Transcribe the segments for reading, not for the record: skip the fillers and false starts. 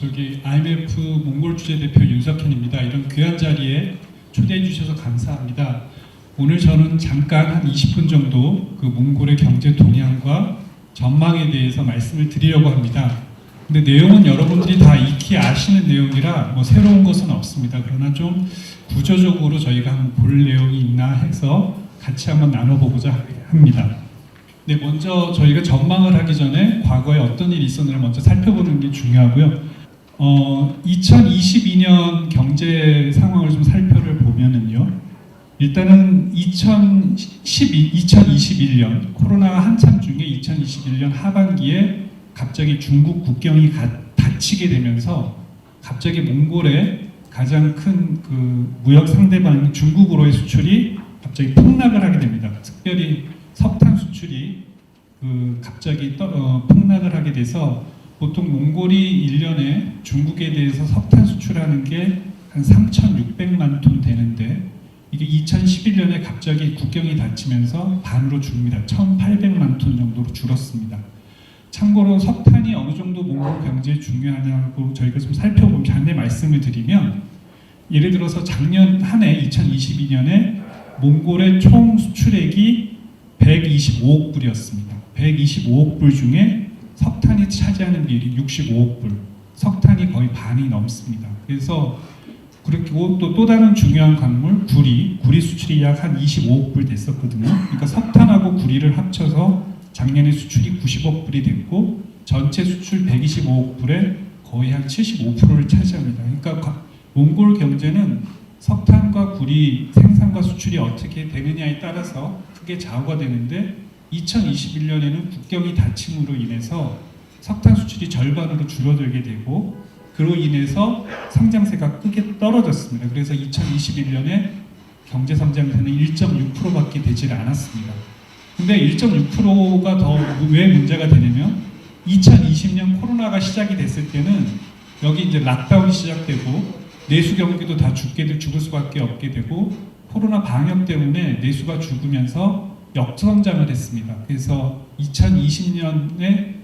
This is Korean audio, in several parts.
저기 IMF 몽골 주재 대표 윤석현입니다. 이런 귀한 자리에 초대해 주셔서 감사합니다. 오늘 저는 잠깐 한 20분 정도 그 몽골의 경제 동향과 전망에 대해서 말씀을 드리려고 합니다. 근데 내용은 여러분들이 다 익히 아시는 내용이라 뭐 새로운 것은 없습니다. 그러나 좀 구조적으로 저희가 한번 볼 내용이 있나 해서 같이 한번 나눠보고자 합니다. 네, 먼저 저희가 전망을 하기 전에 과거에 어떤 일이 있었는지 먼저 살펴보는 게 중요하고요. 2022년 경제 상황을 좀 살펴보면은요. 일단은 2021년 코로나가 한참 중에 2021년 하반기에 갑자기 중국 국경이 닫히게 되면서 갑자기 몽골의 가장 큰 그 무역 상대방인 중국으로의 수출이 갑자기 폭락을 하게 됩니다. 특별히 석탄 수출이 갑자기 폭락을 하게 돼서 보통 몽골이 1년에 중국에 대해서 석탄 수출하는 게 한 3,600만 톤 되는데 이게 2011년에 갑자기 국경이 닫히면서 반으로 줍니다. 1,800만 톤 정도로 줄었습니다. 참고로 석탄이 어느 정도 몽골 경제에 중요하냐고 저희가 좀 살펴보면 잔내 말씀을 드리면 예를 들어서 작년 한 해 2022년에 몽골의 총 수출액이 125억 불이었습니다. 125억 불 중에 석탄이 차지하는 비율이 65억 불, 석탄이 거의 반이 넘습니다. 그래서 그리고 또 다른 중요한 광물 구리 수출이 약 한 25억 불 됐었거든요. 그러니까 석탄하고 구리를 합쳐서 작년에 수출이 90억 불이 됐고 전체 수출 125억 불에 거의 한 75%를 차지합니다. 그러니까 몽골 경제는 석탄과 구리 생산과 수출이 어떻게 되느냐에 따라서 크게 좌우가 되는데 2021년에는 국경이 닫힘으로 인해서 석탄 수출이 절반으로 줄어들게 되고 그로 인해서 성장세가 크게 떨어졌습니다. 그래서 2021년에 경제 성장세는 1.6%밖에 되질 않았습니다. 근데 1.6%가 더 왜 문제가 되냐면 2020년 코로나가 시작이 됐을 때는 여기 이제 락다운이 시작되고 내수 경기도 다 죽을 수밖에 없게 되고 코로나 방역 때문에 내수가 죽으면서 역성장을 했습니다. 그래서 2020년에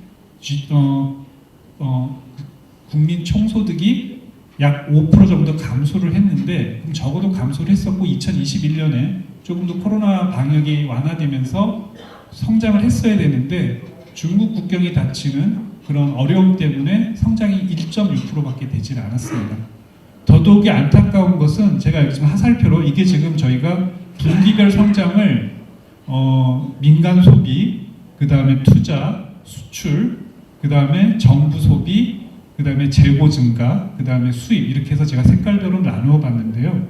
국민 총소득이 약 5% 정도 감소를 했는데 적어도 감소를 했었고 2021년에 조금 더 코로나 방역이 완화되면서 성장을 했어야 되는데 중국 국경이 닫히는 그런 어려움 때문에 성장이 1.6%밖에 되질 않았습니다. 더더욱이 안타까운 것은 제가 요즘 하살표로 이게 지금 저희가 분기별 성장을 민간 소비, 그 다음에 투자, 수출, 그 다음에 정부 소비, 그 다음에 재고 증가, 그 다음에 수입 이렇게 해서 제가 색깔별로 나누어 봤는데요.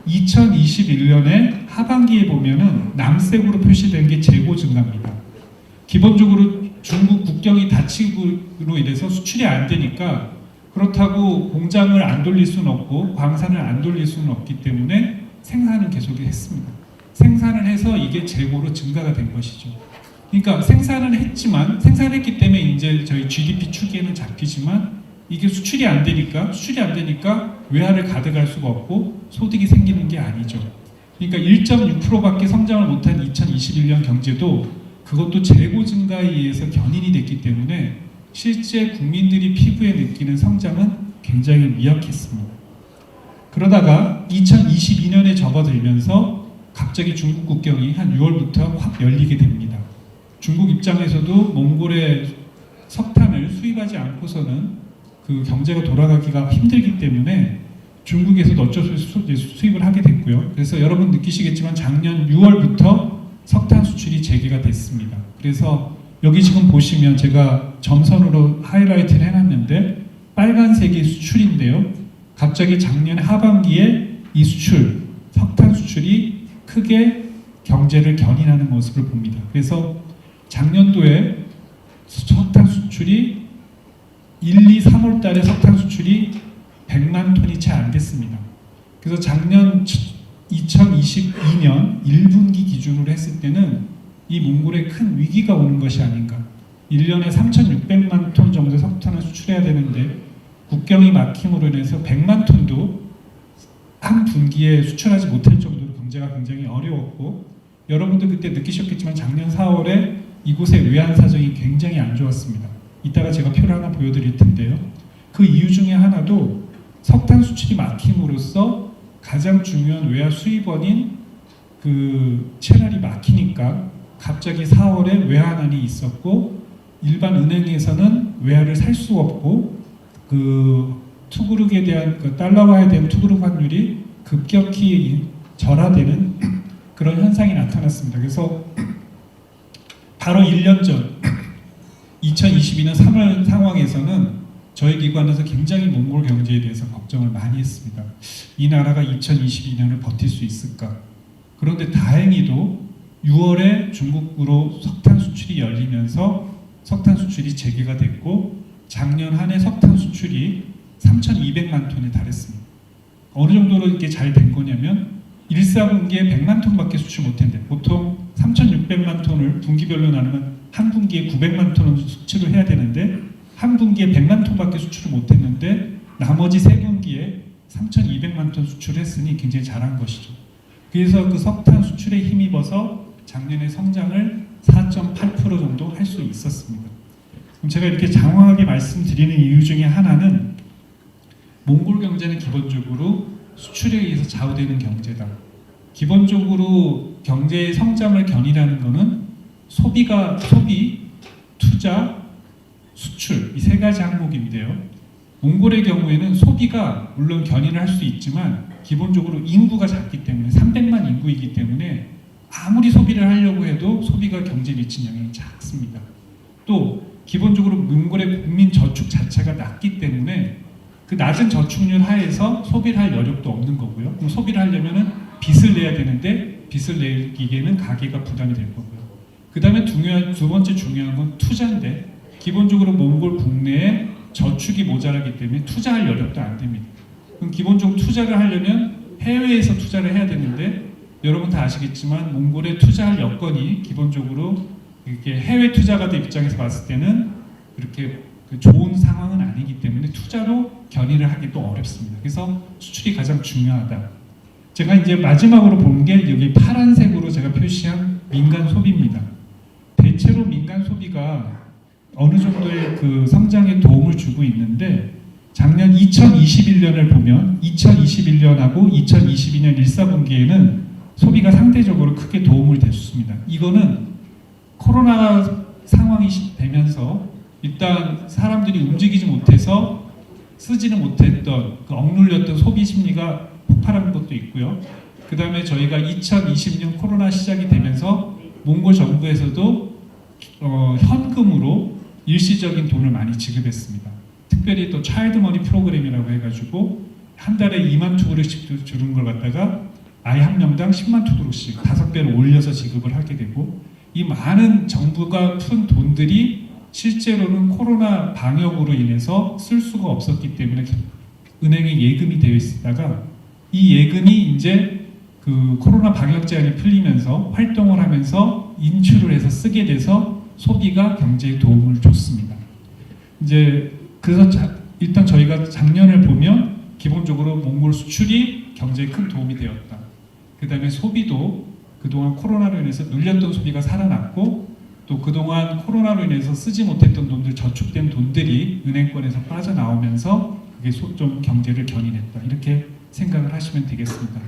2021년에 하반기에 보면은 남색으로 표시된 게 재고 증가입니다. 기본적으로 중국 국경이 닫히고 인해서 수출이 안 되니까 그렇다고 공장을 안 돌릴 수는 없고 광산을 안 돌릴 수는 없기 때문에 생산은 계속 했습니다. 생산을 해서 이게 재고로 증가가 된 것이죠. 그러니까 생산을 했기 때문에 이제 저희 GDP 추기에는 잡히지만 이게 수출이 안 되니까 외화를 가져갈 수가 없고 소득이 생기는 게 아니죠. 그러니까 1.6%밖에 성장을 못한 2021년 경제도 그것도 재고 증가에 의해서 견인이 됐기 때문에 실제 국민들이 피부에 느끼는 성장은 굉장히 미약했습니다. 그러다가 2022년에 접어들면서 갑자기 중국 국경이 한 6월부터 확 열리게 됩니다. 중국 입장에서도 몽골의 석탄을 수입하지 않고서는 그 경제가 돌아가기가 힘들기 때문에 중국에서도 어쩔 수 없이 수입을 하게 됐고요. 그래서 여러분 느끼시겠지만 작년 6월부터 석탄 수출이 재개가 됐습니다. 그래서 여기 지금 보시면 제가 점선으로 하이라이트를 해놨는데 빨간색이 수출인데요. 갑자기 작년 하반기에 이 석탄 수출이 크게 경제를 견인하는 모습을 봅니다. 그래서 작년도에 석탄 수출이 1, 2, 3월 달에 석탄 수출이 100만 톤이 채 안 됐습니다. 그래서 작년 2022년 1분기 기준으로 했을 때는 이 몽골에 큰 위기가 오는 것이 아닌가. 1년에 3,600만 톤 정도 석탄을 수출해야 되는데 국경이 막힘으로 인해서 100만 톤도 한 분기에 수출하지 못할 정도로 경제가 굉장히 어려웠고 여러분도 그때 느끼셨겠지만 작년 4월에 이곳의 외환 사정이 굉장히 안 좋았습니다. 이따가 제가 표를 하나 보여드릴 텐데요. 그 이유 중에 하나도 석탄 수출이 막힘으로써 가장 중요한 외화 수입원인 그 채널이 막히니까 갑자기 4월에 외환안이 있었고 일반 은행에서는 외화를 살 수 없고 그 투구르크에 대한 그 달러화에 대한 투구르크 환율이 급격히 절하되는 그런 현상이 나타났습니다. 그래서 바로 1년 전 2022년 3월 상황에서는 저희 기관에서 굉장히 몽골 경제에 대해서 걱정을 많이 했습니다. 이 나라가 2022년을 버틸 수 있을까? 그런데 다행히도 6월에 중국으로 석탄 수출이 열리면서 석탄 수출이 재개가 됐고 작년 한 해 석탄 수출이 3,200만 톤에 달했습니다. 어느 정도로 이게 잘 된 거냐면 1사분기에 100만 톤밖에 수출 못했는데 보통 3,600만 톤을 분기별로 나누면 한 분기에 900만 톤을 수출을 해야 되는데 한 분기에 100만 톤밖에 수출을 못했는데 나머지 세 분기에 3,200만 톤 수출했으니 굉장히 잘한 것이죠. 그래서 그 석탄 수출에 힘입어서 작년에 성장을 4.8% 정도 할 수 있었습니다. 그럼 제가 이렇게 장황하게 말씀드리는 이유 중에 하나는 몽골 경제는 기본적으로 수출에 의해서 좌우되는 경제다. 기본적으로 경제의 성장을 견인하는 것은 소비, 투자, 수출 이 세 가지 항목인데요. 몽골의 경우에는 소비가 물론 견인을 할 수 있지만 기본적으로 인구가 작기 때문에 300만 인구이기 때문에 아무리 소비를 하려고 해도 소비가 경제에 미친 영향이 작습니다. 또 기본적으로 몽골의 국민 저축 자체가 낮기 때문에 그 낮은 저축률 하에서 소비를 할 여력도 없는 거고요. 그럼 소비를 하려면은 빚을 내야 되는데 빚을 내기에는 가계가 부담이 될 거고요. 그 다음에 두 번째 중요한 건 투자인데 기본적으로 몽골 국내에 저축이 모자라기 때문에 투자할 여력도 안 됩니다. 그럼 기본적으로 투자를 하려면 해외에서 투자를 해야 되는데 여러분 다 아시겠지만 몽골에 투자할 여건이 기본적으로 이렇게 해외 투자가들 입장에서 봤을 때는 그렇게 좋은 상황은 아니기 때문에 투자로 견인을 하기 또 어렵습니다. 그래서 수출이 가장 중요하다. 제가 이제 마지막으로 본 게 여기 파란색으로 제가 표시한 민간 소비입니다. 대체로 민간 소비가 어느 정도의 그 성장에 도움을 주고 있는데 작년 2021년을 보면 2021년하고 2022년 1사분기에는 소비가 상대적으로 크게 도움을 됐습니다. 이거는 코로나 상황이 되면서 일단 사람들이 움직이지 못해서 쓰지는 못했던 그 억눌렸던 소비 심리가 폭발한 것도 있고요. 그 다음에 저희가 2020년 코로나 시작이 되면서 몽골 정부에서도 현금으로 일시적인 돈을 많이 지급했습니다. 특별히 또 차일드 머니 프로그램이라고 해가지고 한 달에 2만 투구르씩 주는 걸 갖다가 아이 한 명당 10만 투구르씩 5배로 올려서 지급을 하게 되고 이 많은 정부가 푼 돈들이 실제로는 코로나 방역으로 인해서 쓸 수가 없었기 때문에 은행에 예금이 되어 있다가 이 예금이 이제 그 코로나 방역 제한이 풀리면서 활동을 하면서 인출을 해서 쓰게 돼서 소비가 경제에 도움을 줬습니다. 이제 그래서 일단 저희가 작년을 보면 기본적으로 몽골 수출이 경제에 큰 도움이 되었다. 그 다음에 소비도 그동안 코로나로 인해서 눌렸던 소비가 살아났고 또 그동안 코로나로 인해서 쓰지 못했던 돈들, 저축된 돈들이 은행권에서 빠져나오면서 그게 좀 경제를 견인했다. 이렇게 생각을 하시면 되겠습니다.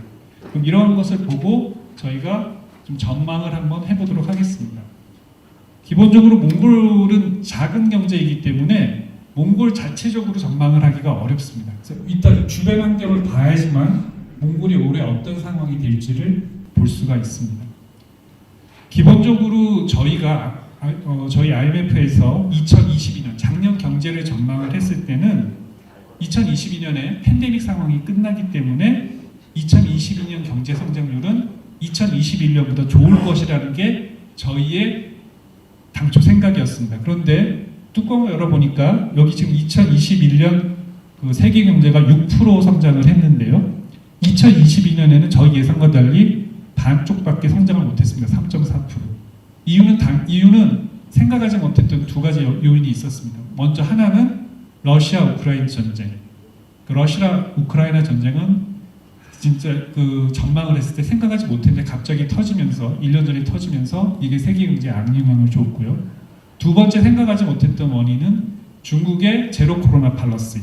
그럼 이런 것을 보고 저희가 좀 전망을 한번 해보도록 하겠습니다. 기본적으로 몽골은 작은 경제이기 때문에 몽골 자체적으로 전망을 하기가 어렵습니다. 그래서 일단 주변 환경을 봐야지만 몽골이 올해 어떤 상황이 될지를 볼 수가 있습니다. 기본적으로 저희가 저희 IMF에서 2022년 작년 경제를 전망을 했을 때는 2022년에 팬데믹 상황이 끝나기 때문에 2022년 경제 성장률은 2021년보다 좋을 것이라는 게 저희의 당초 생각이었습니다. 그런데 뚜껑을 열어보니까 여기 지금 2021년 그 세계 경제가 6% 성장을 했는데요. 2022년에는 저희 예상과 달리 반쪽밖에 성장을 못했습니다. 3.4%. 이유는 생각하지 못했던 두 가지 요인이 있었습니다. 먼저 하나는 러시아 우크라이나 전쟁. 그 러시아 우크라이나 전쟁은 진짜 그 전망을 했을 때 생각하지 못했는데 갑자기 터지면서 1년 전에 터지면서 이게 세계 경제에 악영향을 줬고요. 두 번째 생각하지 못했던 원인은 중국의 제로 코로나 팔러시.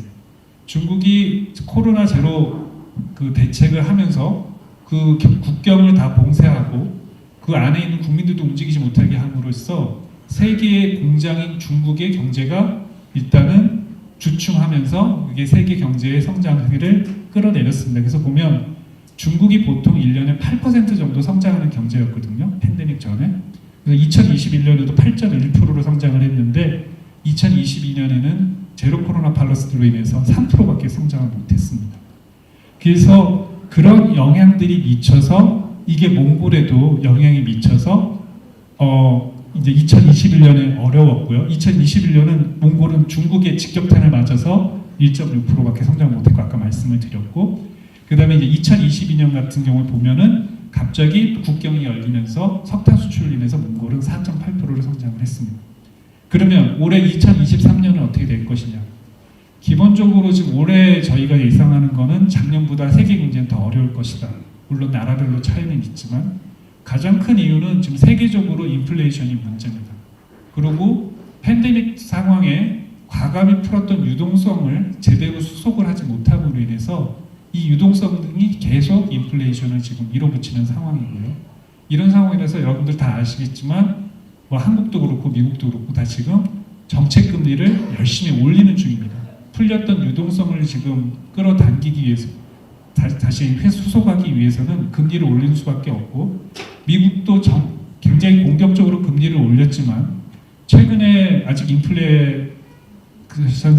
중국이 코로나 제로 그 대책을 하면서 그 국경을 다 봉쇄하고 그 안에 있는 국민들도 움직이지 못하게 함으로써 세계의 공장인 중국의 경제가 일단은 주춤하면서 이게 세계 경제의 성장세를 끌어내렸습니다. 그래서 보면 중국이 보통 1년에 8% 정도 성장하는 경제였거든요. 팬데믹 전에. 그래서 2021년에도 8.1%로 성장을 했는데 2022년에는 제로 코로나 팔러스로 인해서 3%밖에 성장을 못했습니다. 그래서 그런 영향들이 미쳐서 이게 몽골에도 영향이 미쳐서 이제 2021년에 어려웠고요. 2021년은 몽골은 중국의 직격탄을 맞아서 1.6%밖에 성장 못했고 아까 말씀을 드렸고 그 다음에 이제 2022년 같은 경우를 보면은 갑자기 국경이 열리면서 석탄 수출로 인해서 몽골은 4.8%로 성장을 했습니다. 그러면 올해 2023년은 어떻게 될 것이냐? 기본적으로 지금 올해 저희가 예상하는 거는 작년보다 세계 경제는 더 어려울 것이다. 물론 나라별로 차이는 있지만 가장 큰 이유는 지금 세계적으로 인플레이션이 문제입니다. 그리고 팬데믹 상황에 과감히 풀었던 유동성을 제대로 수속을 하지 못함으로 인해서 이 유동성이 계속 인플레이션을 지금 밀어붙이는 상황이고요. 이런 상황이라서 여러분들 다 아시겠지만 뭐 한국도 그렇고 미국도 그렇고 다 지금 정책 금리를 열심히 올리는 중입니다. 풀렸던 유동성을 지금 끌어당기기 위해서 다시 회수소하기 위해서는 금리를 올리는 수밖에 없고 미국도 굉장히 공격적으로 금리를 올렸지만 최근에 아직 인플레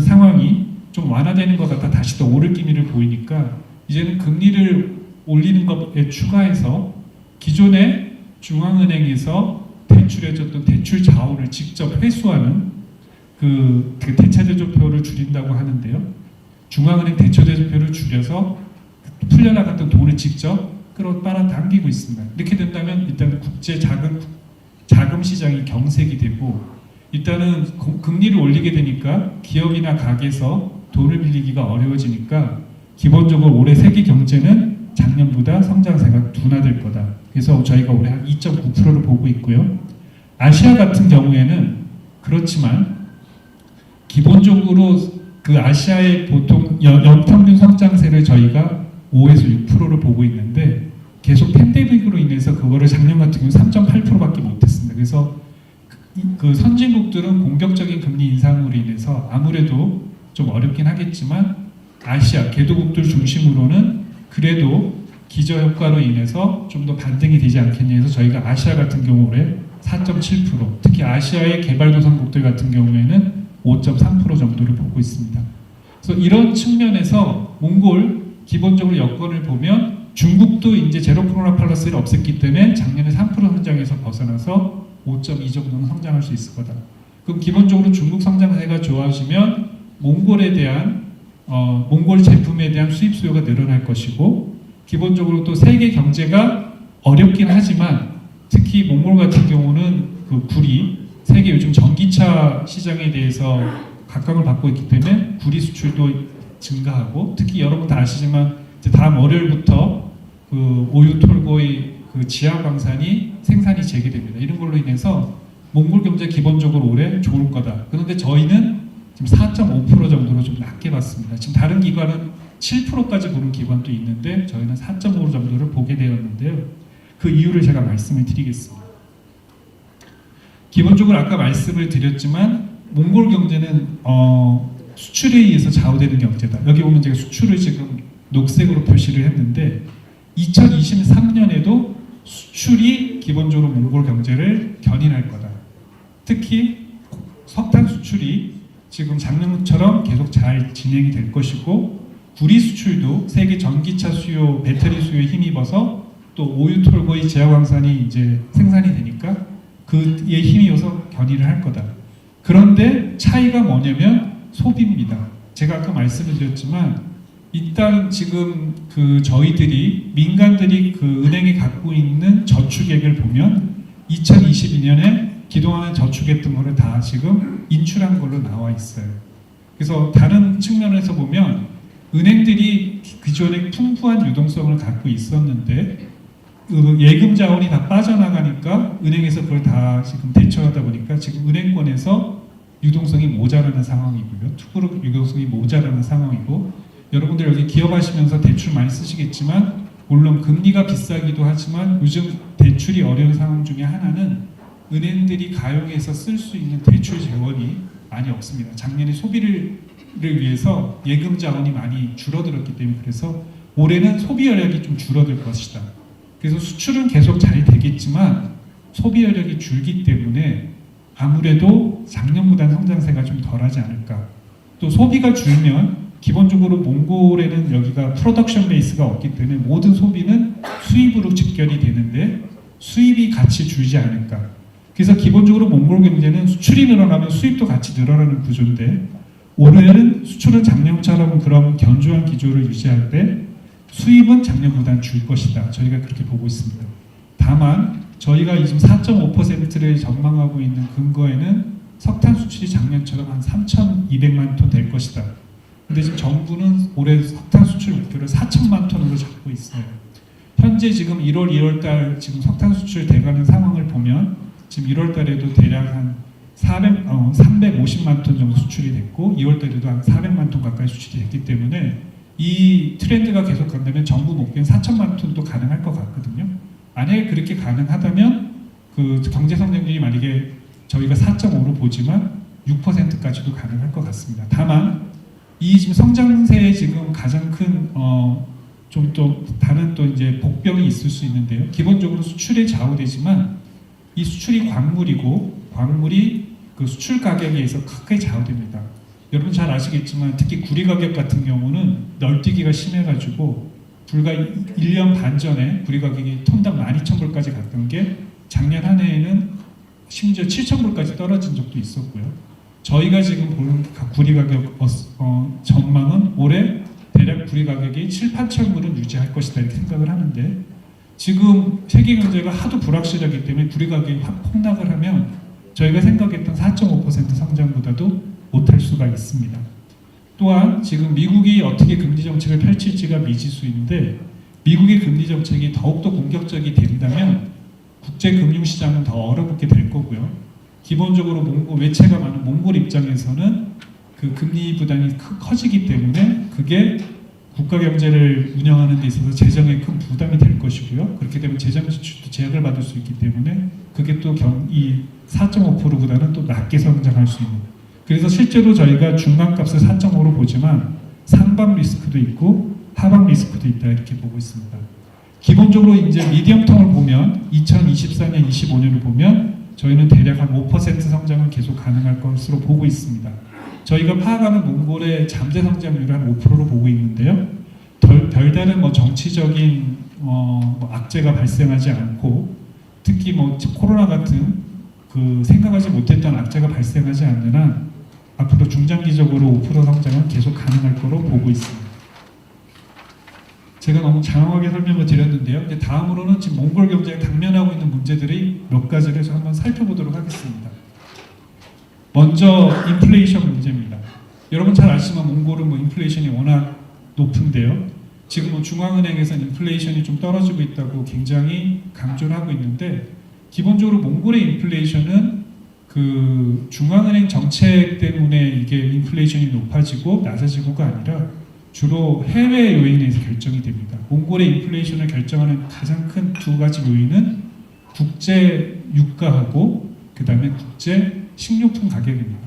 상황이 좀 완화되는 것 같아 다시 더 오를 기미를 보이니까 이제는 금리를 올리는 것에 추가해서 기존의 중앙은행에서 대출해줬던 대출 자원을 직접 회수하는 그 대차대조표를 줄인다고 하는데요. 중앙은행 대차대조표를 줄여서 풀려나갔던 돈을 직접 빨아당기고 있습니다. 이렇게 된다면 일단 국제 자금 시장이 경색이 되고 일단은 금리를 올리게 되니까 기업이나 가게에서 돈을 빌리기가 어려워지니까 기본적으로 올해 세계 경제는 작년보다 성장세가 둔화될 거다. 그래서 저희가 올해 한 2.9%를 보고 있고요. 아시아 같은 경우에는 그렇지만 기본적으로 그 아시아의 보통 연평균 성장세를 저희가 5에서 6%를 보고 있는데 계속 팬데믹으로 인해서 그거를 작년 같은 경우 3.8%밖에 못했습니다. 그래서 그 선진국들은 공격적인 금리 인상으로 인해서 아무래도 좀 어렵긴 하겠지만 아시아 개도국들 중심으로는 그래도 기저효과로 인해서 좀 더 반등이 되지 않겠냐 해서 저희가 아시아 같은 경우에 4.7% 특히 아시아의 개발도상국들 같은 경우에는 5.3% 정도를 보고 있습니다. 그래서 이런 측면에서 몽골 기본적으로 여건을 보면 중국도 이제 제로 코로나 팔러스를 없앴기 때문에 작년에 3% 성장에서 벗어나서 5.2 정도는 성장할 수 있을 거다. 그럼 기본적으로 중국 성장세가 좋아지면 몽골에 대한 몽골 제품에 대한 수입 수요가 늘어날 것이고 기본적으로 또 세계 경제가 어렵긴 하지만 특히 몽골 같은 경우는 그 구리 세계 요즘 전기차 시장에 대해서 각광을 받고 있기 때문에 구리 수출도 증가하고 특히 여러분 다 아시지만 이제 다음 월요일부터 그 오유톨고의 그 지하 광산이 생산이 재개됩니다. 이런 걸로 인해서 몽골 경제 기본적으로 올해 좋을 거다. 그런데 저희는 지금 4.5% 정도로 좀 낮게 봤습니다. 지금 다른 기관은 7%까지 보는 기관도 있는데 저희는 4.5% 정도를 보게 되었는데요. 그 이유를 제가 말씀을 드리겠습니다. 기본적으로 아까 말씀을 드렸지만 몽골 경제는 수출에 의해서 좌우되는 경제다. 여기 보면 제가 수출을 지금 녹색으로 표시를 했는데 2023년에도 수출이 기본적으로 몽골 경제를 견인할 거다. 특히 석탄 수출이 지금 작년처럼 계속 잘 진행이 될 것이고 구리 수출도 세계 전기차 수요, 배터리 수요에 힘입어서 또 오유톨고의 지하광산이 이제 생산이 되니까 그에 힘입어서 견인을 할 거다. 그런데 차이가 뭐냐면 소비입니다. 제가 아까 말씀을 드렸지만 일단 지금 그 저희들이 민간들이 그 은행이 갖고 있는 저축액을 보면 2022년에 기동하는 저축했던 거를 다 지금 인출한 걸로 나와 있어요. 그래서 다른 측면에서 보면 은행들이 기존에 풍부한 유동성을 갖고 있었는데 그 예금 자원이 다 빠져나가니까 은행에서 그걸 다 지금 대처하다 보니까 지금 은행권에서 유동성이 모자라는 상황이고요. 투구로 유동성이 모자라는 상황이고, 여러분들 여기 기업하시면서 대출 많이 쓰시겠지만 물론 금리가 비싸기도 하지만 요즘 대출이 어려운 상황 중에 하나는 은행들이 가용해서 쓸 수 있는 대출 재원이 많이 없습니다. 작년에 소비를 위해서 예금 자원이 많이 줄어들었기 때문에, 그래서 올해는 소비 여력이 좀 줄어들 것이다. 그래서 수출은 계속 잘 되겠지만 소비 여력이 줄기 때문에 아무래도 작년보다는 성장세가 좀 덜하지 않을까. 또 소비가 줄면 기본적으로 몽골에는 여기가 프로덕션 베이스가 없기 때문에 모든 소비는 수입으로 직결이 되는데 수입이 같이 줄지 않을까. 그래서 기본적으로 몽골 경제는 수출이 늘어나면 수입도 같이 늘어나는 구조인데, 올해는 수출은 작년처럼 그런 견조한 기조를 유지할 때 수입은 작년보다는 줄 것이다. 저희가 그렇게 보고 있습니다. 다만 저희가 지금 4.5%를 전망하고 있는 근거에는 석탄 수출이 작년처럼 한 3,200만 톤 될 것이다. 근데 지금 정부는 올해 석탄 수출 목표를 4천만 톤으로 잡고 있어요. 현재 지금 1월, 2월 달 지금 석탄 수출 돼가는 상황을 보면 지금 1월 달에도 대략 한 350만 톤 정도 수출이 됐고 2월 달에도 한 400만 톤 가까이 수출이 됐기 때문에 이 트렌드가 계속 간다면 정부 목표는 4천만 톤도 가능할 것 같거든요. 만약에 그렇게 가능하다면 그 경제 성장률이 만약에 저희가 4.5로 보지만 6%까지도 가능할 것 같습니다. 다만 이 지금 성장세에 지금 가장 큰 좀 또 다른 또 이제 복병이 있을 수 있는데요. 기본적으로 수출에 좌우되지만 이 수출이 광물이고 광물이 그 수출 가격에 의해서 크게 좌우됩니다. 여러분 잘 아시겠지만 특히 구리 가격 같은 경우는 널뛰기가 심해가지고 불과 1년 반 전에 구리 가격이 톤당 12,000불까지 갔던 게 작년 한 해에는 심지어 7,000불까지 떨어진 적도 있었고요. 저희가 지금 보는 구리 가격 전망은 올해 대략 구리 가격이 7,000~8,000불은 유지할 것이다 이렇게 생각을 하는데, 지금 세계 경제가 하도 불확실하기 때문에 구리 가격이 확 폭락을 하면 저희가 생각했던 4.5% 성장보다도 못할 수가 있습니다. 또한 지금 미국이 어떻게 금리 정책을 펼칠지가 미지수인데, 미국의 금리 정책이 더욱더 공격적이 된다면 국제 금융시장은 더 얼어붙게 될 거고요. 기본적으로 외채가 많은 몽골 입장에서는 그 금리 부담이 커지기 때문에 그게 국가 경제를 운영하는 데 있어서 재정에 큰 부담이 될 것이고요. 그렇게 되면 재정 지출도 제약을 받을 수 있기 때문에 그게 또 이 4.5%보다는 또 낮게 성장할 수 있는. 그래서 실제로 저희가 중간값을 4.5로 보지만 상방 리스크도 있고 하방 리스크도 있다 이렇게 보고 있습니다. 기본적으로 이제 미디엄텀을 보면 2024년, 25년을 보면 저희는 대략 한 5% 성장은 계속 가능할 것으로 보고 있습니다. 저희가 파악하는 몽골의 잠재 성장률을 한 5%로 보고 있는데요. 별다른 정치적인 악재가 발생하지 않고, 특히 코로나 같은 그 생각하지 못했던 악재가 발생하지 않는 한 앞으로 중장기적으로 5% 성장은 계속 가능할 거로 보고 있습니다. 제가 너무 장황하게 설명을 드렸는데요. 이제 다음으로는 지금 몽골 경제가 당면하고 있는 문제들이 몇 가지를 해서 한번 살펴보도록 하겠습니다. 먼저 인플레이션 문제입니다. 여러분 잘 아시지만 몽골은 인플레이션이 워낙 높은데요. 지금 중앙은행에서는 인플레이션이 좀 떨어지고 있다고 굉장히 강조를 하고 있는데, 기본적으로 몽골의 인플레이션은 그 중앙은행 정책 때문에 이게 인플레이션이 높아지고 낮아지고가 아니라 주로 해외 요인에 의해서 결정이 됩니다. 몽골의 인플레이션을 결정하는 가장 큰 두 가지 요인은 국제 유가하고 그 다음에 국제 식료품 가격입니다.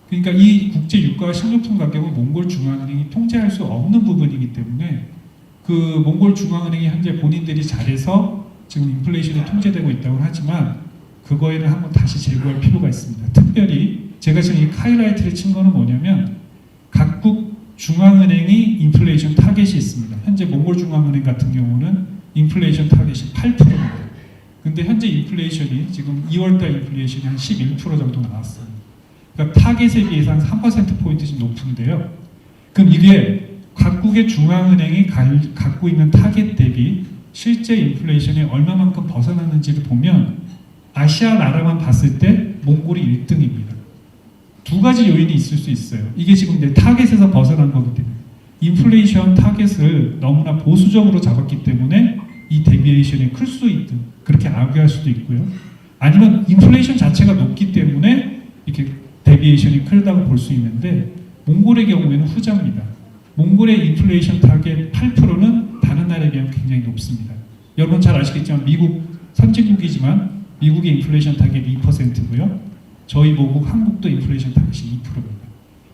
그러니까 이 국제 유가와 식료품 가격은 몽골 중앙은행이 통제할 수 없는 부분이기 때문에 그 몽골 중앙은행이 현재 본인들이 잘해서 지금 인플레이션이 통제되고 있다고 하지만 그거에는 한번 다시 재고할 필요가 있습니다. 특별히 제가 지금 이 하이라이트를 친 거는 뭐냐면 각국 중앙은행이 인플레이션 타겟이 있습니다. 현재 몽골 중앙은행 같은 경우는 인플레이션 타겟이 8%입니다. 근데 현재 인플레이션이 지금 2월달 인플레이션이 한 11% 정도 나왔어요. 그러니까 타겟에 비해서 한 3%포인트씩 높은데요. 그럼 이게 각국의 중앙은행이 갖고 있는 타겟 대비 실제 인플레이션이 얼마만큼 벗어났는지를 보면 아시아 나라만 봤을 때 몽골이 1등입니다. 두 가지 요인이 있을 수 있어요. 이게 지금 이제 타겟에서 벗어난 거기 때문에 인플레이션 타겟을 너무나 보수적으로 잡았기 때문에 이 데비에이션이 클 수 있든 그렇게 악유할 수도 있고요. 아니면 인플레이션 자체가 높기 때문에 이렇게 데비에이션이 크다고 볼 수 있는데 몽골의 경우에는 후자입니다. 몽골의 인플레이션 타겟 8%는 다른 나라에 비하면 굉장히 높습니다. 여러분 잘 아시겠지만 미국 선진국이지만 미국의 인플레이션 타겟 2%고요. 저희 모국 한국도 인플레이션 타겟이 2%입니다.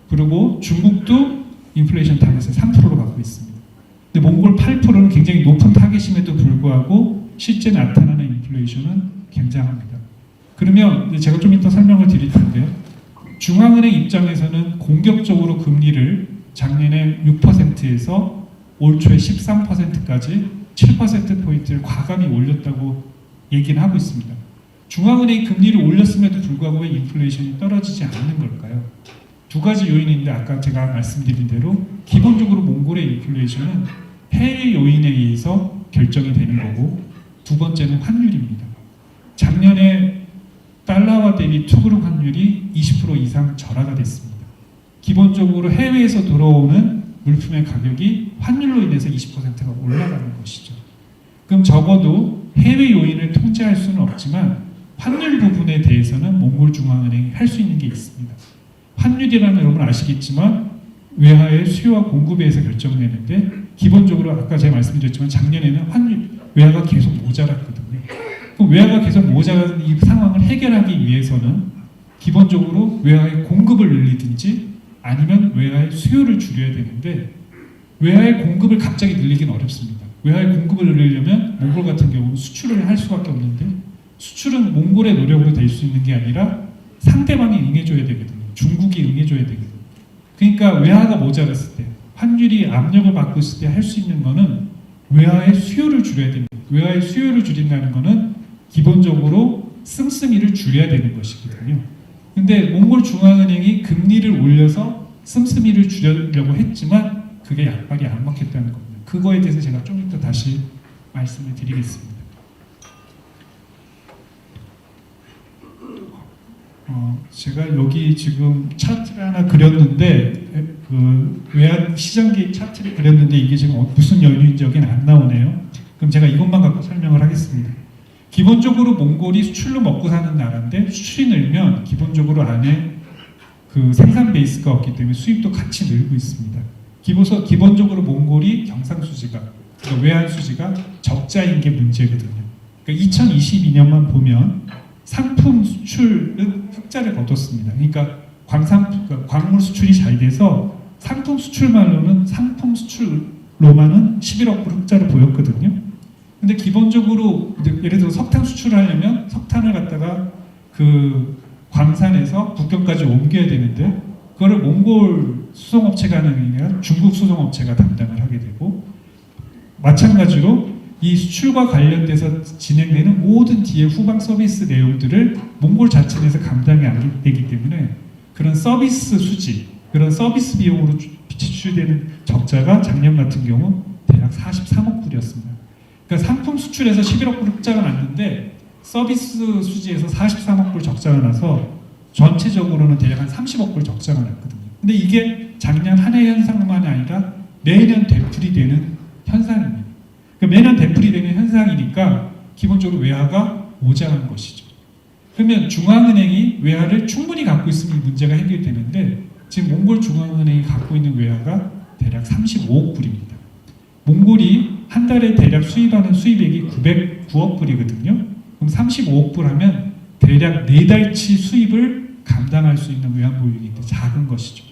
그리고 중국도 인플레이션 타겟을 3%로 갖고 있습니다. 근데 몽골 8%는 굉장히 높은 타겟임에도 불구하고 실제 나타나는 인플레이션은 굉장합니다. 그러면 제가 좀 이따 설명을 드릴 텐데요. 중앙은행 입장에서는 공격적으로 금리를 작년에 6%에서 올 초에 13%까지 7%포인트를 과감히 올렸다고 얘기는 하고 있습니다. 중앙은행이 금리를 올렸음에도 불구하고 왜 인플레이션이 떨어지지 않는 걸까요? 두 가지 요인이 있는데 아까 제가 말씀드린 대로 기본적으로 몽골의 인플레이션은 해외 요인에 의해서 결정이 되는 거고 두 번째는 환율입니다. 작년에 달러화 대비 투그룹 환율이 20% 이상 절하가 됐습니다. 기본적으로 해외에서 들어오는 물품의 가격이 환율로 인해서 20%가 올라가는 것이죠. 그럼 적어도 해외 요인을 통제할 수는 없지만 환율 부분에 대해서는 몽골 중앙은행이 할 수 있는 게 있습니다. 환율이라는 여러분 아시겠지만 외화의 수요와 공급에 의해서 결정되는데 기본적으로 아까 제가 말씀드렸지만 작년에는 외화가 계속 모자랐거든요. 그럼 외화가 계속 모자라는 이 상황을 해결하기 위해서는 기본적으로 외화의 공급을 늘리든지 아니면 외화의 수요를 줄여야 되는데 외화의 공급을 갑자기 늘리기는 어렵습니다. 외화의 공급을 늘리려면 몽골 같은 경우는 수출을 할 수밖에 없는데 수출은 몽골의 노력으로 될 수 있는 게 아니라 상대방이 응해줘야 되거든요. 중국이 응해줘야 되거든요. 그러니까 외화가 모자랐을 때 환율이 압력을 받고 있을 때 할 수 있는 거는 외화의 수요를 줄여야 됩니다. 외화의 수요를 줄인다는 거는 기본적으로 씀씀이를 줄여야 되는 것이거든요. 근데 몽골 중앙은행이 금리를 올려서 씀씀이를 줄이려고 했지만 그게 약발이 안 먹혔다는 겁니다. 그거에 대해서 제가 좀 이따 다시 말씀을 드리겠습니다. 제가 여기 지금 차트를 하나 그렸는데 그 외환 시장계 차트를 그렸는데 이게 지금 무슨 연유인지 안 나오네요. 그럼 제가 이것만 갖고 설명을 하겠습니다. 기본적으로 몽골이 수출로 먹고 사는 나라인데 수출이 늘면 기본적으로 안에 그 생산 베이스가 없기 때문에 수입도 같이 늘고 있습니다. 기본적으로 몽골이 경상수지가 그러니까 외환수지가 적자인 게 문제거든요. 그러니까 2022년만 보면 상품 수출은 흑자를 거뒀습니다. 그러니까 광물 수출이 잘 돼서 상품 수출만으로는 상품 수출로만은 11억 불 흑자를 보였거든요. 근데 기본적으로 예를 들어 석탄 수출을 하려면 석탄을 갖다가 그 광산에서 국경까지 옮겨야 되는데 그거를 몽골 수송업체가 하는 게 아니라 중국 수송업체가 담당을 하게 되고 마찬가지로 이 수출과 관련돼서 진행되는 모든 뒤에 후방 서비스 내용들을 몽골 자체에서 감당이 안 되기 때문에 그런 서비스 수지, 그런 서비스 비용으로 지출되는 적자가 작년 같은 경우 대략 43억 불이었습니다. 그러니까 상품 수출에서 11억 불 흑자가 났는데 서비스 수지에서 43억 불 적자가 나서 전체적으로는 대략 한 30억 불 적자가 났거든요. 근데 이게 작년 한 해 현상만이 아니라 매년 되풀이되는 현상입니다. 매년 되풀이되는 현상이니까 기본적으로 외화가 모자란 것이죠. 그러면 중앙은행이 외화를 충분히 갖고 있으면 문제가 해결되는데 지금 몽골 중앙은행이 갖고 있는 외화가 대략 35억 불입니다. 몽골이 한 달에 대략 수입하는 수입액이 909억 불이거든요. 그럼 35억 불 하면 대략 4달치 수입을 감당할 수 있는 외환보유액이 작은 것이죠.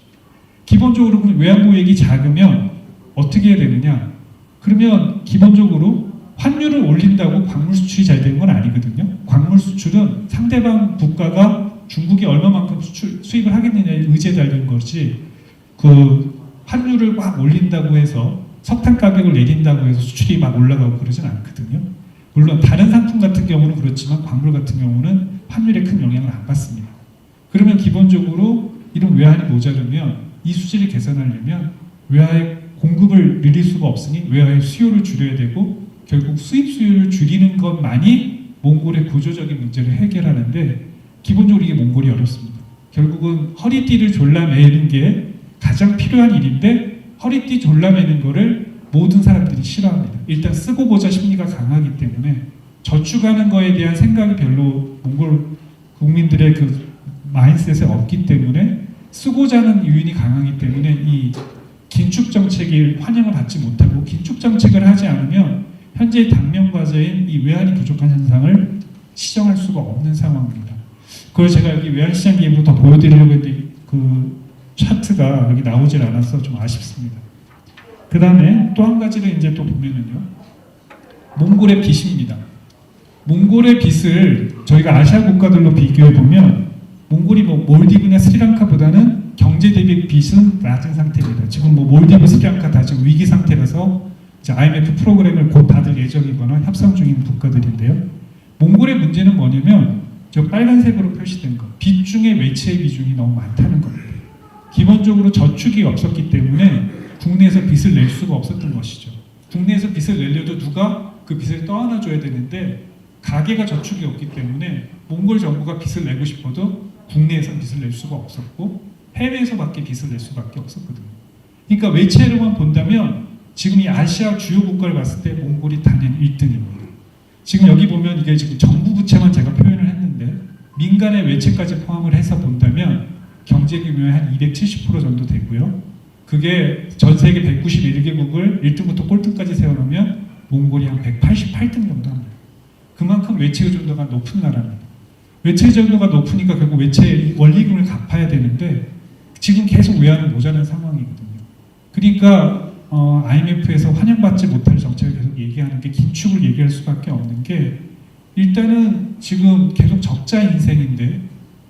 기본적으로 외환보유액이 작으면 어떻게 해야 되느냐? 그러면 기본적으로 환율을 올린다고 광물 수출이 잘 되는 건 아니거든요. 광물 수출은 상대방 국가가 중국이 얼마만큼 수입을 하겠느냐에 의지에 달린 거지 그 환율을 막 올린다고 해서 석탄 가격을 내린다고 해서 수출이 막 올라가고 그러진 않거든요. 물론 다른 상품 같은 경우는 그렇지만 광물 같은 경우는 환율에 큰 영향을 안 받습니다. 그러면 기본적으로 이런 외환이 모자르면 이 수지를 개선하려면 외화의 공급을 늘릴 수가 없으니 외화의 수요를 줄여야 되고 결국 수입 수요를 줄이는 것만이 몽골의 구조적인 문제를 해결하는데 기본적으로 이게 몽골이 어렵습니다. 결국은 허리띠를 졸라매는 게 가장 필요한 일인데 허리띠 졸라매는 거를 모든 사람들이 싫어합니다. 일단 쓰고 보자 심리가 강하기 때문에 저축하는 거에 대한 생각이 별로 몽골 국민들의 그 마인드셋에 없기 때문에 쓰고자 하는 유인이 강하기 때문에 이 긴축 정책이 환영을 받지 못하고 긴축 정책을 하지 않으면 현재 당면 과제인 이 외환이 부족한 현상을 시정할 수가 없는 상황입니다. 그걸 제가 여기 외환시장 기획으로 더 보여드리려고 했는데 그 차트가 여기 나오질 않아서 좀 아쉽습니다. 그 다음에 또 한 가지를 이제 또 보면은요, 몽골의 빚입니다. 몽골의 빚을 저희가 아시아 국가들로 비교해 보면 몽골이 뭐 몰디브나 스리랑카보다는 경제 대비 빚은 낮은 상태입니다. 지금 뭐 몰디브, 스리랑카 다 지금 위기 상태라서 이제 IMF 프로그램을 곧 받을 예정이거나 협상 중인 국가들인데요. 몽골의 문제는 뭐냐면 저 빨간색으로 표시된 거, 빚 중에 외채의 비중이 너무 많다는 겁니다. 기본적으로 저축이 없었기 때문에 국내에서 빚을 낼 수가 없었던 것이죠. 국내에서 빚을 내려도 누가 그 빚을 떠안아줘야 되는데 가계가 저축이 없기 때문에 몽골 정부가 빚을 내고 싶어도 국내에서 빚을 낼 수가 없었고 해외에서밖에 빚을 낼 수밖에 없었거든요. 그러니까 외채로만 본다면 지금 이 아시아 주요 국가를 봤을 때 몽골이 단연 1등입니다. 지금 여기 보면 이게 지금 정부 부채만 제가 표현을 했는데 민간의 외채까지 포함을 해서 본다면 경제 규모의 한 270% 정도 되고요. 그게 전 세계 191개국을 1등부터 꼴등까지 세워놓으면 몽골이 한 188등 정도 합니다. 그만큼 외채 의존도가 높은 나라입니다. 외채 의존도가 높으니까 결국 외채 원리금을 갚아야 되는데 지금 계속 외환은 모자란 상황이거든요. 그러니까 IMF에서 환영받지 못할 정책을 계속 얘기하는 게 긴축을 얘기할 수밖에 없는 게 일단은 지금 계속 적자 인생인데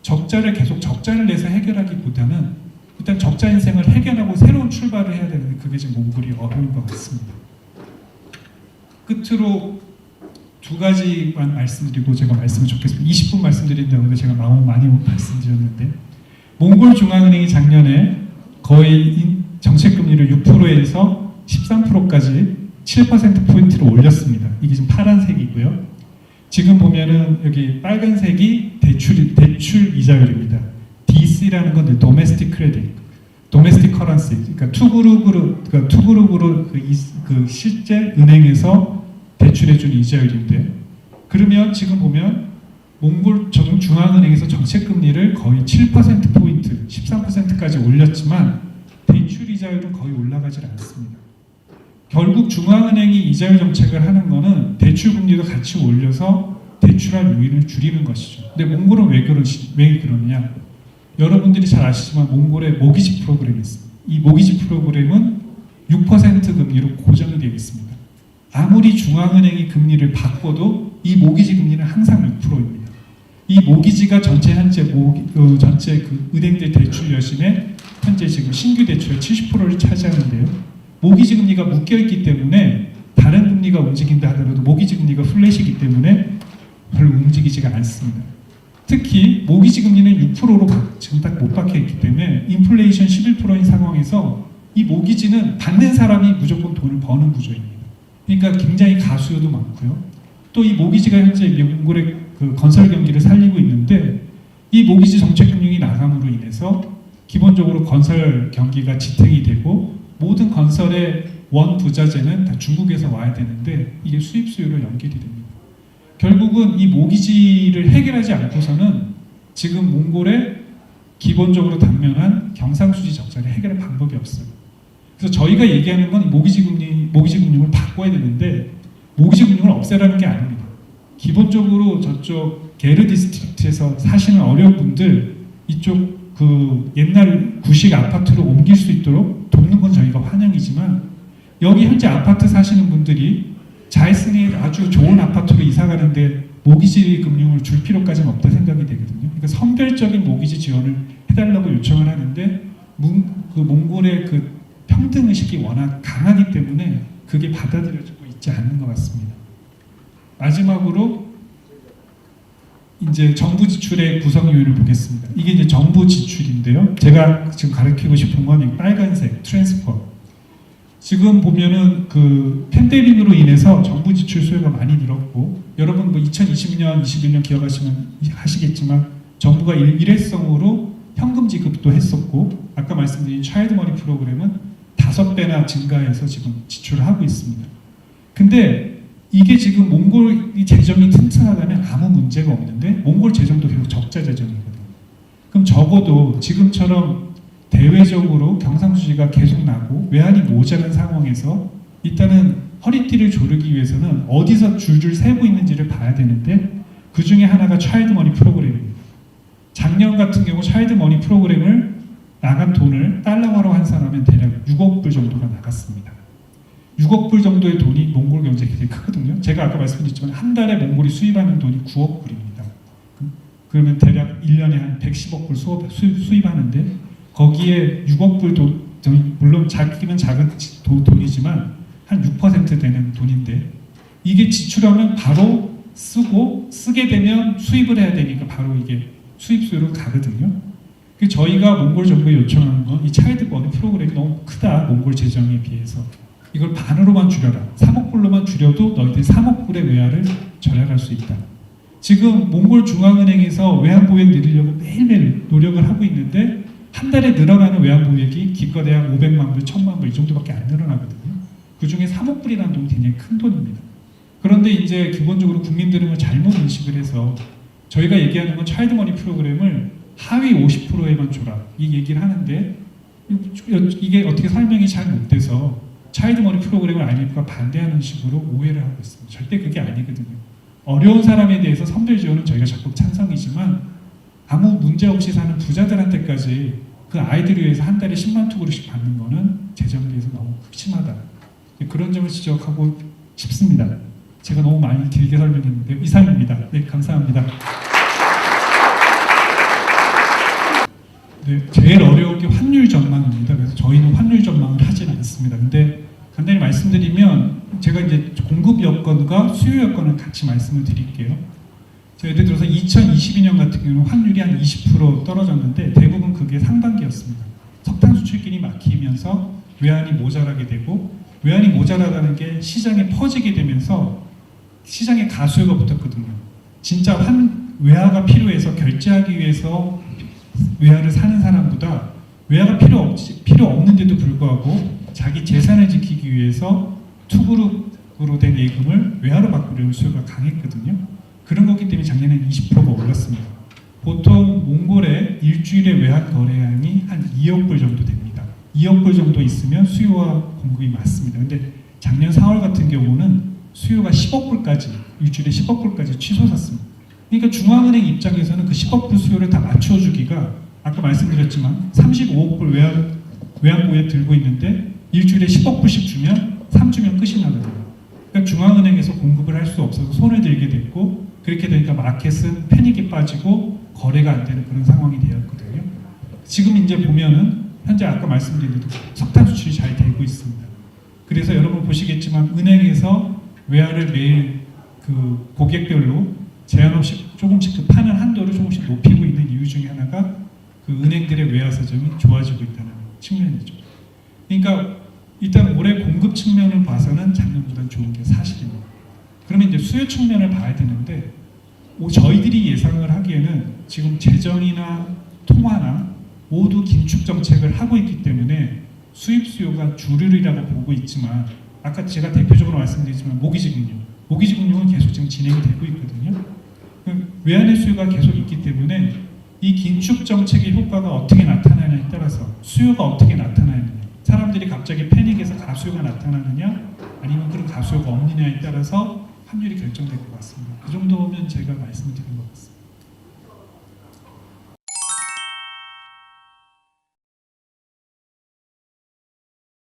적자를 계속 적자를 내서 해결하기보다는 일단 적자 인생을 해결하고 새로운 출발을 해야 되는데 그게 지금 몽골이 어려운 것 같습니다. 끝으로 두 가지만 말씀드리고 제가 말씀을 줬겠습니다. 20분 말씀드린다는데 제가 너무 많이 말씀드렸는데 몽골 중앙은행이 작년에 거의 정책금리를 6%에서 13%까지 7%포인트를 올렸습니다. 이게 지금 파란색이고요. 지금 보면은 여기 빨간색이 대출 이자율입니다. DC라는 건 도메스틱 크레딧, 도메스틱 커런시, 그러니까 투그룹으로 그 실제 은행에서 대출해준 이자율인데, 그러면 지금 보면 몽골 중앙은행에서 정책금리를 거의 7%포인트, 13%까지 올렸지만 대출 이자율은 거의 올라가지 않습니다. 결국 중앙은행이 이자율 정책을 하는 거는 대출 금리도 같이 올려서 대출할 유인을 줄이는 것이죠. 근데 몽골은 왜 그러느냐? 여러분들이 잘 아시지만 몽골의 모기지 프로그램이 있습니다. 이 모기지 프로그램은 6% 금리로 고정이 되어 있습니다. 아무리 중앙은행이 금리를 바꿔도 이 모기지 금리는 항상 6%입니다. 이 모기지가 전체 은행들 대출 여신의 현재 지금 신규 대출의 70%를 차지하는데요. 모기지 금리가 묶여있기 때문에 다른 금리가 움직인다 하더라도 모기지 금리가 플랫이기 때문에 별로 움직이지가 않습니다. 특히 모기지 금리는 6%로 지금 딱 못 박혀있기 때문에 인플레이션 11%인 상황에서 이 모기지는 받는 사람이 무조건 돈을 버는 구조입니다. 그러니까 굉장히 가수요도 많고요. 또 이 모기지가 현재 몽골의 그 건설 경기를 살리고 있는데 이 모기지 정책 금융이 나감으로 인해서 기본적으로 건설 경기가 지탱이 되고 모든 건설의 원 부자재는 다 중국에서 와야 되는데 이게 수입 수요로 연결이 됩니다. 결국은 이 모기지를 해결하지 않고서는 지금 몽골의 기본적으로 당면한 경상수지 적자를 해결할 방법이 없어요. 그래서 저희가 얘기하는 건 모기지 금융을 바꿔야 되는데 모기지 금융을 없애라는 게 아닙니다. 기본적으로 저쪽 게르 디스트릭트에서 사시는 어려운 분들 이쪽 그 옛날 구식 아파트로 옮길 수 있도록 돕는 건 저희가 환영이지만 여기 현재 아파트 사시는 분들이 자회성이 아주 좋은 아파트로 이사 가는데 모기지 금융을 줄 필요까지는 없다 생각이 되거든요. 그러니까 선별적인 모기지 지원을 해달라고 요청을 하는데 그 몽골의 그 평등 의식이 워낙 강하기 때문에 그게 받아들여지고 있지 않는 것 같습니다. 마지막으로 이제 정부 지출의 구성 요인을 보겠습니다. 이게 이제 정부 지출인데요. 제가 지금 가르치고 싶은 건 이 빨간색 트랜스퍼. 지금 보면은 그 팬데믹으로 인해서 정부 지출 수요가 많이 늘었고, 여러분 뭐 2020년, 21년 기억하시겠지만 정부가 일회성으로 현금 지급도 했었고, 아까 말씀드린 차일드 머니 프로그램은 5배나 증가해서 지금 지출을 하고 있습니다. 근데 이게 지금 몽골이 재정이 튼튼하다면 아무 문제가 없는데 몽골 재정도 계속 적자 재정이거든요. 그럼 적어도 지금처럼 대외적으로 경상수지가 계속 나고 외환이 모자란 상황에서 일단은 허리띠를 조르기 위해서는 어디서 줄줄 세고 있는지를 봐야 되는데 그 중에 하나가 차일드 머니 프로그램입니다. 작년 같은 경우 차일드 머니 프로그램을 나간 돈을 달러화로 환산하면 대략 6억 불 정도가 나갔습니다. 6억 불 정도의 돈이 몽골 경제에 굉장히 크거든요. 제가 아까 말씀드렸지만 한 달에 몽골이 수입하는 돈이 9억 불입니다. 그러면 대략 1년에 한 110억 불 수입하는데 거기에 6억 불 돈, 물론 작기는 작은 돈이지만 한 6% 되는 돈인데 이게 지출하면 바로 쓰고 쓰게 되면 수입을 해야 되니까 바로 이게 수입수요로 가거든요. 저희가 몽골 정부에 요청하는 건 이 차일드 머니 프로그램이 너무 크다. 몽골 재정에 비해서. 이걸 반으로만 줄여라. 3억 불로만 줄여도 너희들이 3억 불의 외화를 절약할 수 있다. 지금 몽골 중앙은행에서 외환 보유액 늘리려고 매일매일 노력을 하고 있는데 한 달에 늘어나는 외환 보유액이 기껏 해야 500만 불, 1000만 불 이 정도밖에 안 늘어나거든요. 그 중에 3억 불이라는 돈이 굉장히 큰 돈입니다. 그런데 이제 기본적으로 국민들은 잘못 인식을 해서 저희가 얘기하는 건 차일드 머니 프로그램을 하위 50%에만 줘라 이 얘기를 하는데 이게 어떻게 설명이 잘 못 돼서 차일드 머니 프로그램을 IMF가 반대하는 식으로 오해를 하고 있습니다. 절대 그게 아니거든요. 어려운 사람에 대해서 선별 지원은 저희가 적극 찬성이지만 아무 문제 없이 사는 부자들한테까지 그 아이들을 위해서 한 달에 10만 투구르씩 받는 거는 재정에 대해서 너무 극심하다. 그런 점을 지적하고 싶습니다. 제가 너무 많이 길게 설명했는데 이상입니다. 네, 감사합니다. 네, 제일 어려운 게 환율 전망입니다. 그래서 저희는 환율 전망을 하지는 않습니다. 근데 간단히 말씀드리면 제가 이제 공급 여건과 수요 여건을 같이 말씀을 드릴게요. 예를 들어서 2022년 같은 경우는 환율이 한 20% 떨어졌는데 대부분 그게 상반기였습니다. 석탄 수출길이 막히면서 외환이 모자라게 되고 외환이 모자라다는 게 시장에 퍼지게 되면서 시장에 가수요가 붙었거든요. 진짜 외화가 필요해서 결제하기 위해서 외화를 사는 사람보다 외화가 필요 없는데도 불구하고 자기 재산을 지키기 위해서 투그룹으로 된 예금을 외화로 바꾸려는 수요가 강했거든요. 그런 거기 때문에 작년에 20%가 올랐습니다. 보통 몽골의 일주일의 외환 거래량이 한 2억 불 정도 됩니다. 2억 불 정도 있으면 수요와 공급이 맞습니다. 근데 작년 4월 같은 경우는 수요가 10억 불까지 일주일에 10억 불까지 치솟았습니다. 그러니까 중앙은행 입장에서는 그 10억 불 수요를 다 맞춰주기가 아까 말씀드렸지만 35억 불 외환 보유액 들고 있는데 일주일에 10억 불씩 주면 3주면 끝이 나거든요. 그러니까 중앙은행에서 공급을 할 수 없어서 손을 들게 됐고 그렇게 되니까 마켓은 패닉이 빠지고 거래가 안 되는 그런 상황이 되었거든요. 지금 이제 보면은 현재 아까 말씀드린 대로 석탄 수출이 잘 되고 있습니다. 그래서 여러분 보시겠지만 은행에서 외화를 매일 그 고객별로 제한 없이 조금씩 그 파는 한도를 조금씩 높이고 있는 이유 중에 하나가 그 은행들의 외화 사정이 좋아지고 있다는 측면이죠. 그러니까 일단 올해 공급 측면을 봐서는 작년보다는 좋은 게 사실입니다. 그러면 이제 수요 측면을 봐야 되는데 저희들이 예상을 하기에는 지금 재정이나 통화나 모두 긴축 정책을 하고 있기 때문에 수입 수요가 주류리라고 보고 있지만 아까 제가 대표적으로 말씀드리지만 모기지금융은 계속 지금 진행이 되고 있거든요. 외환의 수요가 계속 있기 때문에 이 긴축 정책의 효과가 어떻게 나타나느냐에 따라서 수요가 어떻게 나타나느냐 사람들이 갑자기 패닉해서 가수요가 나타나느냐 아니면 그런 가수요가 없느냐에 따라서 환율이 결정될 것 같습니다. 그 정도면 제가 말씀을 드린 것 같습니다.